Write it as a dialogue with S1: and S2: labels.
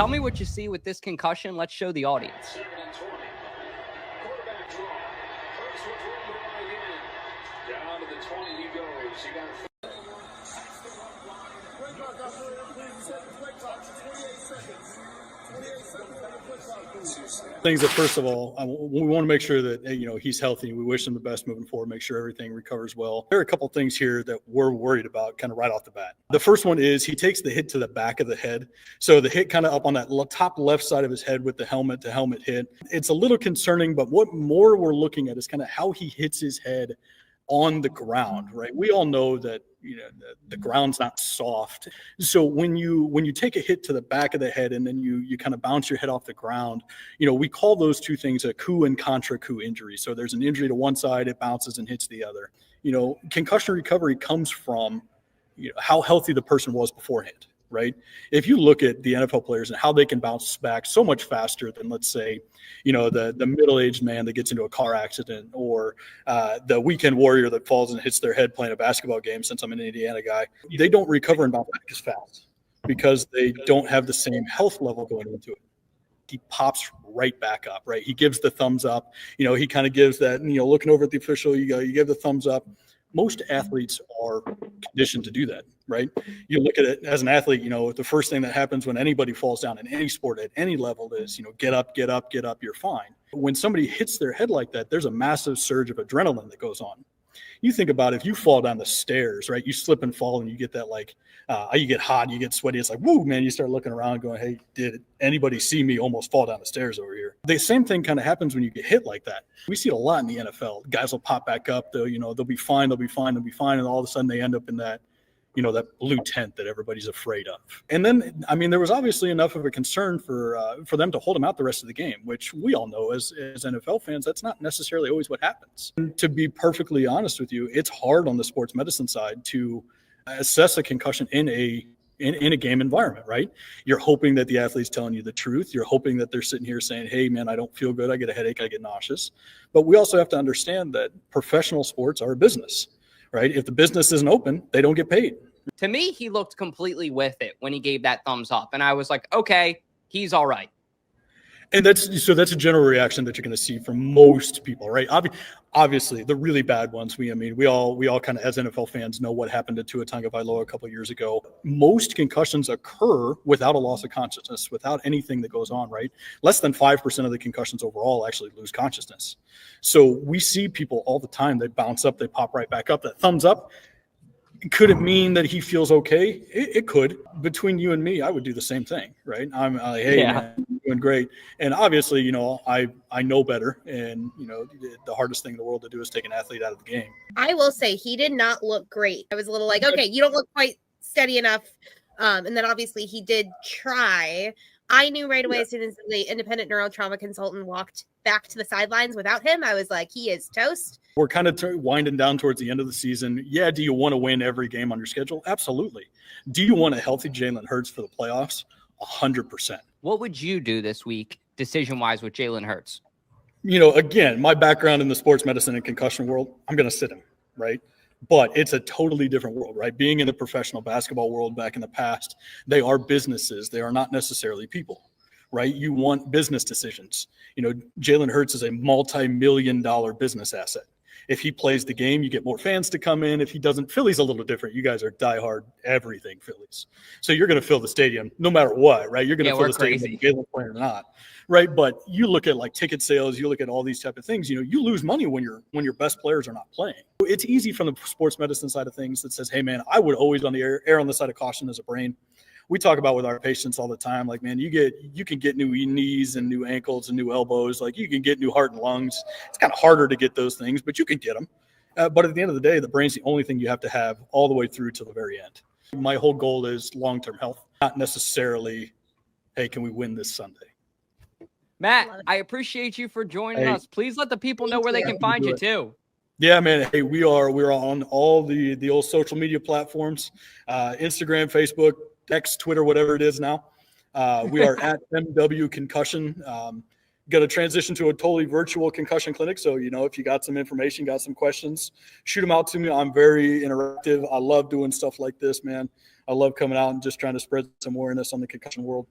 S1: Tell me what you see with this concussion. Let's show the audience.
S2: Down to the 20 he goes. He got
S3: things that, first of all, we want to make sure that, he's healthy. We wish him the best moving forward, make sure everything recovers well. There are a couple things here that we're worried about kind of right off the bat. The first one is he takes the hit to the back of the head. So the hit kind of up on that top left side of his head with the helmet to helmet hit. It's a little concerning, but what more we're looking at is kind of how he hits his head on the ground, right? We all know that the ground's not soft. So when you take a hit to the back of the head and then you kind of bounce your head off the ground, we call those two things a coup and contra coup injury. So there's an injury to one side, it bounces and hits the other. Concussion recovery comes from how healthy the person was beforehand, right? If you look at the NFL players and how they can bounce back so much faster than, let's say, the middle-aged man that gets into a car accident, or the weekend warrior that falls and hits their head playing a basketball game, since I'm an Indiana guy, they don't recover and bounce back as fast because they don't have the same health level going into it. He pops right back up, right? He gives the thumbs up. He kind of gives that, looking over at the official, you give the thumbs up. Most athletes are conditioned to do that, right? You look at it as an athlete, the first thing that happens when anybody falls down in any sport at any level is, get up, you're fine. When somebody hits their head like that, there's a massive surge of adrenaline that goes on. You think about if you fall down the stairs, right? You slip and fall and you get that you get hot, you get sweaty. It's like, woo, man, you start looking around going, hey, did anybody see me almost fall down the stairs over here? The same thing kind of happens when you get hit like that. We see it a lot in the NFL. Guys will pop back up. They'll be fine. And all of a sudden they end up in that, that blue tent that everybody's afraid of. And then, there was obviously enough of a concern for them to hold him out the rest of the game, which we all know as NFL fans, that's not necessarily always what happens. And to be perfectly honest with you, it's hard on the sports medicine side to assess a concussion in a game environment, right? You're hoping that the athlete's telling you the truth. You're hoping that they're sitting here saying, hey, man, I don't feel good. I get a headache. I get nauseous. But we also have to understand that professional sports are a business, right? If the business isn't open, they don't get paid.
S1: To me, he looked completely with it when he gave that thumbs up. And I was like, okay, he's all right.
S3: And that's a general reaction that you're going to see from most people, right? Obviously, the really bad ones. We all kind of, as NFL fans, know what happened to Tua Tagovailoa a couple of years ago. Most concussions occur without a loss of consciousness, without anything that goes on, right? Less than 5% of the concussions overall actually lose consciousness. So we see people all the time. They bounce up, they pop right back up. That thumbs up. Could it mean that he feels okay? It could. Between you and me, I would do the same thing, right? I'm like, hey, man, I'm doing great. And obviously, I know better. And, the hardest thing in the world to do is take an athlete out of the game.
S4: I will say he did not look great. I was a little like, okay, you don't look quite steady enough. And then obviously he did try. I knew right away as soon as the independent neurotrauma consultant walked back to the sidelines without him, I was like, he is toast.
S3: We're kind of winding down towards the end of the season. Yeah, do you want to win every game on your schedule? Absolutely. Do you want a healthy Jalen Hurts for the playoffs? 100%.
S1: What would you do this week, decision-wise, with Jalen Hurts?
S3: Again, my background in the sports medicine and concussion world, I'm going to sit him, right? But it's a totally different world, right? Being in the professional basketball world back in the past, they are businesses. They are not necessarily people, right? You want business decisions. Jalen Hurts is a multi-million-dollar business asset. If he plays the game, you get more fans to come in. If he doesn't, Philly's a little different. You guys are diehard everything Phillies. So you're going to fill the stadium no matter what, right? You're going to fill the stadium whether Jalen playing or not, right? But you look at like ticket sales, you look at all these type of things, you lose money when your best players are not playing. It's easy from the sports medicine side of things that says, hey, man, I would always err on the side of caution as a brain. We talk about with our patients all the time, like, man, you can get new knees and new ankles and new elbows. Like you can get new heart and lungs. It's kind of harder to get those things, but you can get them. But at the end of the day, the brain's the only thing you have to have all the way through to the very end. My whole goal is long-term health, not necessarily, hey, can we win this Sunday?
S1: Matt, I appreciate you for joining us. Please let the people know where they can find you too.
S3: Yeah, man. Hey, we're on all the old social media platforms, Instagram, Facebook, X, Twitter, whatever it is now. We are at MW Concussion. Got to transition to a totally virtual concussion clinic. So, if you got some information, got some questions, shoot them out to me. I'm very interactive. I love doing stuff like this, man. I love coming out and just trying to spread some awareness on the concussion world.